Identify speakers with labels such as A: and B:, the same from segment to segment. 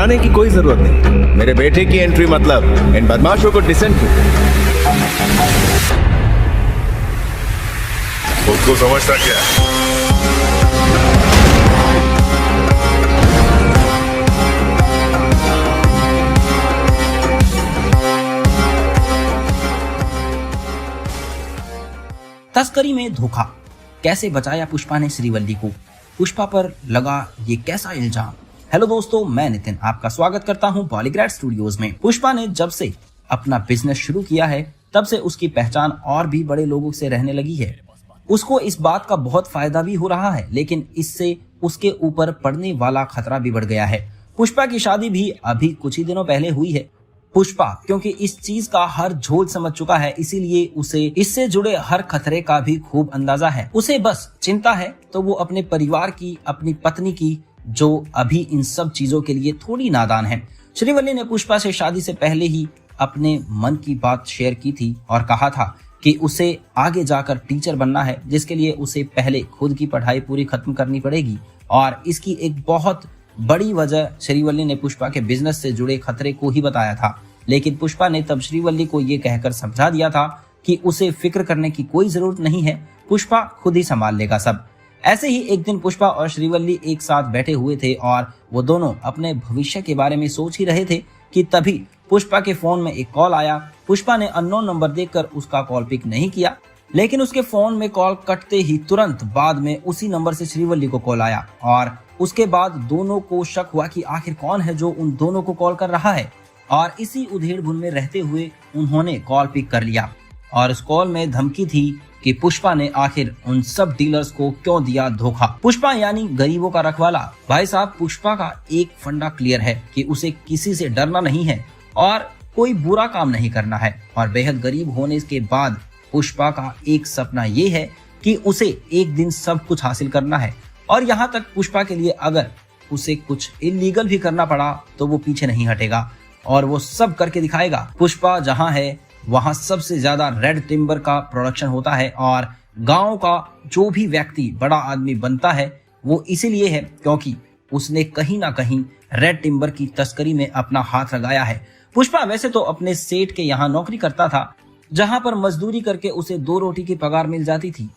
A: घबराने की कोई जरूरत नहीं। मेरे बेटे की एंट्री मतलब इन बदमाशों को डिसेंट
B: खुद को समझता क्या?
C: तस्करी में धोखा, कैसे बचाया पुष्पा ने श्रीवल्ली को, पुष्पा पर लगा ये कैसा इल्जाम। हेलो दोस्तों, मैं नितिन आपका स्वागत करता हूं पॉलीग्रेड स्टूडियोज में। पुष्पा ने जब से अपना बिजनेस शुरू किया है तब से उसकी पहचान और भी बड़े लोगों से रहने लगी है। उसको इस बात का बहुत फायदा भी हो रहा है, लेकिन इससे उसके ऊपर पड़ने वाला खतरा भी बढ़ गया है। पुष्पा की शादी भी अभी कुछ ही दिनों पहले हुई है। पुष्पा क्योंकि इस चीज का हर झोल समझ चुका है, इसीलिए उसे इससे जुड़े हर खतरे का भी खूब अंदाजा है। उसे बस चिंता है तो वो अपने परिवार की, अपनी पत्नी की, जो अभी इन सब चीजों के लिए थोड़ी नादान है। श्रीवल्ली ने पुष्पा से शादी से पहले ही अपने मन की बात शेयर की थी और कहा था कि उसे आगे जाकर टीचर बनना है, जिसके लिए उसे पहले खुद की पढ़ाई पूरी खत्म करनी पड़ेगी। और इसकी एक बहुत बड़ी वजह श्रीवल्ली ने पुष्पा के बिजनेस से जुड़े खतरे को ही बताया था। लेकिन पुष्पा ने तब श्रीवल्ली को ये कहकर समझा दिया था कि उसे फिक्र करने की कोई जरूरत नहीं है, पुष्पा खुद ही संभाल लेगा सब। ऐसे ही एक दिन पुष्पा और श्रीवल्ली एक साथ बैठे हुए थे और वो दोनों अपने भविष्य के बारे में सोच ही रहे थे कि तभी पुष्पा के फोन में एक कॉल आया। पुष्पा ने अननोन नंबर देखकर उसका कॉल पिक नहीं किया, लेकिन उसके फोन में कॉल कटते ही तुरंत बाद में उसी नंबर से श्रीवल्ली को कॉल आया और उसके बाद दोनों को शक हुआ कि आखिर कौन है जो उन दोनों को कॉल कर रहा है। और इसी उधेड़-बुन में रहते हुए उन्होंने कॉल पिक कर लिया और उस कॉल में धमकी थी कि पुष्पा ने आखिर उन सब डीलर्स को क्यों दिया धोखा। पुष्पा यानी गरीबों का रखवाला। भाई साहब, पुष्पा का एक फंडा क्लियर है कि उसे किसी से डरना नहीं है और कोई बुरा काम नहीं करना है। और बेहद गरीब होने के बाद पुष्पा का एक सपना ये है कि उसे एक दिन सब कुछ हासिल करना है। और यहाँ तक पुष्पा के लिए अगर उसे कुछ इलीगल भी करना पड़ा तो वो पीछे नहीं हटेगा और वो सब करके दिखाएगा। पुष्पा जहाँ है वहाँ सबसे ज्यादा रेड टिम्बर का प्रोडक्शन होता है और गांव का जो भी व्यक्ति बड़ा आदमी बनता है वो इसीलिए है क्योंकि उसने कहीं ना कहीं रेड टिम्बर की तस्करी में अपना हाथ लगाया है। पुष्पा वैसे तो अपने सेठ के यहाँ नौकरी करता था, जहाँ पर मजदूरी करके उसे 2 रोटी की पगार मिल जाती थी,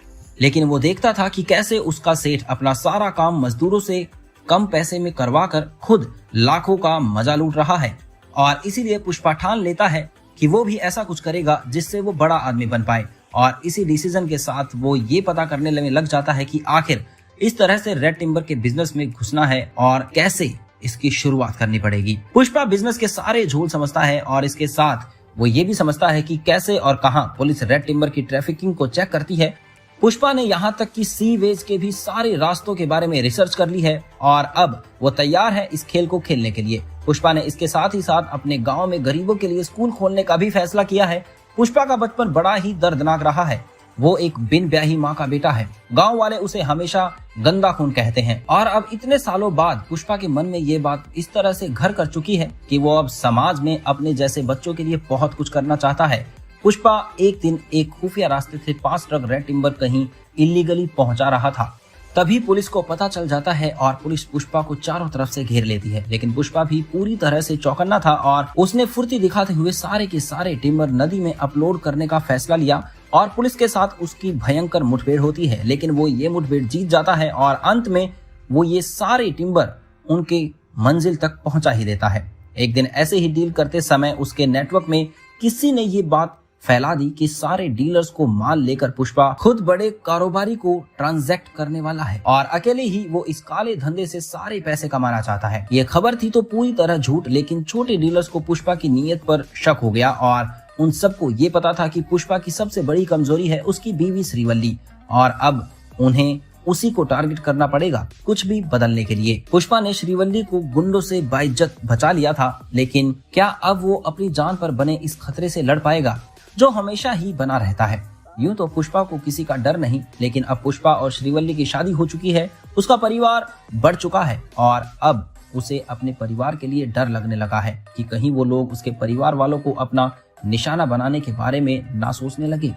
C: लेकिन वो देखता था कि कैसे उसका सेठ अपना सारा काम मजदूरों से कम पैसे में करवा कर खुद लाखों का मजा लूट रहा है। और इसीलिए पुष्पा ठान लेता है कि वो भी ऐसा कुछ करेगा जिससे वो बड़ा आदमी बन पाए। और इसी डिसीजन के साथ वो ये पता करने में लग जाता है कि आखिर इस तरह से रेड टिम्बर के बिजनेस में घुसना है और कैसे इसकी शुरुआत करनी पड़ेगी। पुष्पा बिजनेस के सारे झोल समझता है और इसके साथ वो ये भी समझता है कि कैसे और कहां पुलिस रेड टिम्बर की ट्रैफिकिंग को चेक करती है। पुष्पा ने यहाँ तक कि सी वेज के भी सारे रास्तों के बारे में रिसर्च कर ली है और अब वो तैयार है इस खेल को खेलने के लिए। पुष्पा ने इसके साथ ही साथ अपने गांव में गरीबों के लिए स्कूल खोलने का भी फैसला किया है। पुष्पा का बचपन बड़ा ही दर्दनाक रहा है। वो एक बिन ब्याही माँ का बेटा है। गांव वाले उसे हमेशा गंदा खून कहते हैं और अब इतने सालों बाद पुष्पा के मन में ये बात इस तरह से घर कर चुकी है कि वो अब समाज में अपने जैसे बच्चों के लिए बहुत कुछ करना चाहता है। पुष्पा एक दिन एक खुफिया रास्ते से 5 ट्रक रेड टिम्बर कहीं इलीगली पहुंचा रहा था। तभी पुलिस को पता चल जाता है और पुलिस पुष्पा को चारों तरफ से घेर लेती है। लेकिन पुष्पा भी पूरी तरह से चौकन्ना था और उसने फुर्ती दिखाते हुए सारे के सारे टिम्बर नदी में अपलोड करने का फैसला लिया और पुलिस के साथ उसकी भयंकर मुठभेड़ होती है। लेकिन वो ये मुठभेड़ जीत जाता है और अंत में वो ये सारे टिम्बर उनके मंजिल तक पहुंचा ही देता है। एक दिन ऐसे ही डील करते समय उसके नेटवर्क में किसी ने ये बात फैला दी कि सारे डीलर्स को माल लेकर पुष्पा खुद बड़े कारोबारी को ट्रांजैक्ट करने वाला है और अकेले ही वो इस काले धंधे से सारे पैसे कमाना चाहता है। ये खबर थी तो पूरी तरह झूठ, लेकिन छोटे डीलर्स को पुष्पा की नीयत पर शक हो गया और उन सबको ये पता था कि पुष्पा की सबसे बड़ी कमजोरी है उसकी बीवी श्रीवल्ली और अब उन्हें उसी को टारगेट करना पड़ेगा कुछ भी बदलने के लिए। पुष्पा ने श्रीवल्ली को गुंडों से बाइज्जत बचा लिया था, लेकिन क्या अब वो अपनी जान पर बने इस खतरे से लड़ पाएगा जो हमेशा ही बना रहता है। यूं तो पुष्पा को किसी का डर नहीं, लेकिन अब पुष्पा और श्रीवल्ली की शादी हो चुकी है, उसका परिवार बढ़ चुका है और अब उसे अपने परिवार के लिए डर लगने लगा है कि कहीं वो लोग उसके परिवार वालों को अपना निशाना बनाने के बारे में ना सोचने लगे।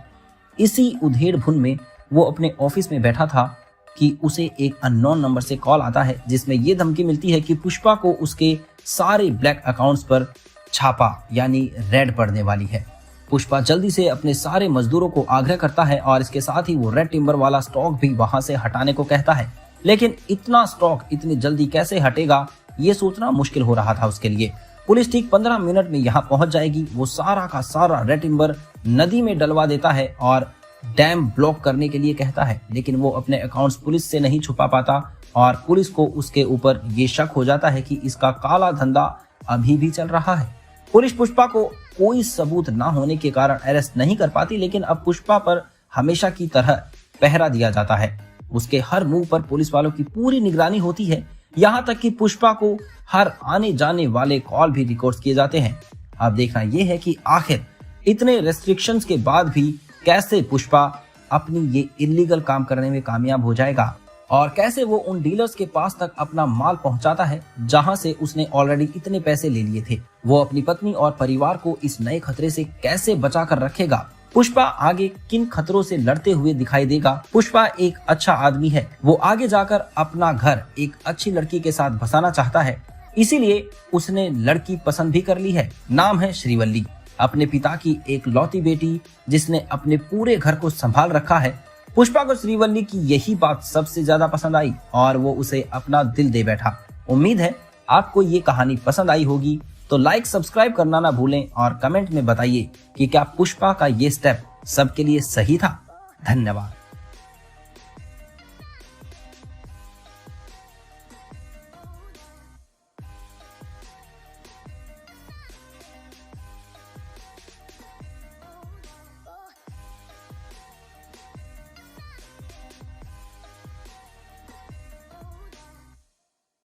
C: इसी उधेड़-बुन में वो अपने ऑफिस में बैठा था कि उसे एक अननोन नंबर से कॉल आता है जिसमें ये धमकी मिलती है कि पुष्पा को उसके सारे ब्लैक अकाउंट्स पर छापा यानी रेड पड़ने वाली है। पुष्पा जल्दी से अपने सारे मजदूरों को आग्रह करता है और इसके साथ ही वो रेड टिम्बर वाला स्टॉक भी वहां से हटाने को कहता है, लेकिन इतना स्टॉक इतनी जल्दी कैसे हटेगा ये सोचना मुश्किल हो रहा था उसके लिए। पुलिस ठीक 15 मिनट में यहाँ पहुंच जाएगी। वो सारा का सारा रेड टिम्बर नदी में डलवा देता है और डैम ब्लॉक करने के लिए कहता है, लेकिन वो अपने अकाउंट्स पुलिस से नहीं छुपा पाता और पुलिस को उसके ऊपर ये शक हो जाता है कि इसका काला धंधा अभी भी चल रहा है। पुलिस पुष्पा को कोई सबूत ना होने के कारण अरेस्ट नहीं कर पाती, लेकिन अब पुष्पा पर हमेशा की तरह पहरा दिया जाता है। उसके हर मूव पर पुलिस वालों की पूरी निगरानी होती है, यहाँ तक कि पुष्पा को हर आने जाने वाले कॉल भी रिकॉर्ड किए जाते हैं। अब देखना यह है कि आखिर इतने रेस्ट्रिक्शंस के बाद भी कैसे पुष्पा अपनी ये इलीगल काम करने में कामयाब हो जाएगा और कैसे वो उन डीलर्स के पास तक अपना माल पहुंचाता है जहां से उसने ऑलरेडी इतने पैसे ले लिए थे। वो अपनी पत्नी और परिवार को इस नए खतरे से कैसे बचा कर रखेगा। पुष्पा आगे किन खतरों से लड़ते हुए दिखाई देगा। पुष्पा एक अच्छा आदमी है, वो आगे जाकर अपना घर एक अच्छी लड़की के साथ बसाना चाहता है, इसीलिए उसने लड़की पसंद भी कर ली है। नाम है श्रीवल्ली, अपने पिता की एक लौती बेटी जिसने अपने पूरे घर को संभाल रखा है। पुष्पा को श्रीवल्ली की यही बात सबसे ज्यादा पसंद आई और वो उसे अपना दिल दे बैठा। उम्मीद है आपको ये कहानी पसंद आई होगी, तो लाइक सब्सक्राइब करना ना भूलें और कमेंट में बताइए कि क्या पुष्पा का ये स्टेप सबके लिए सही था। धन्यवाद।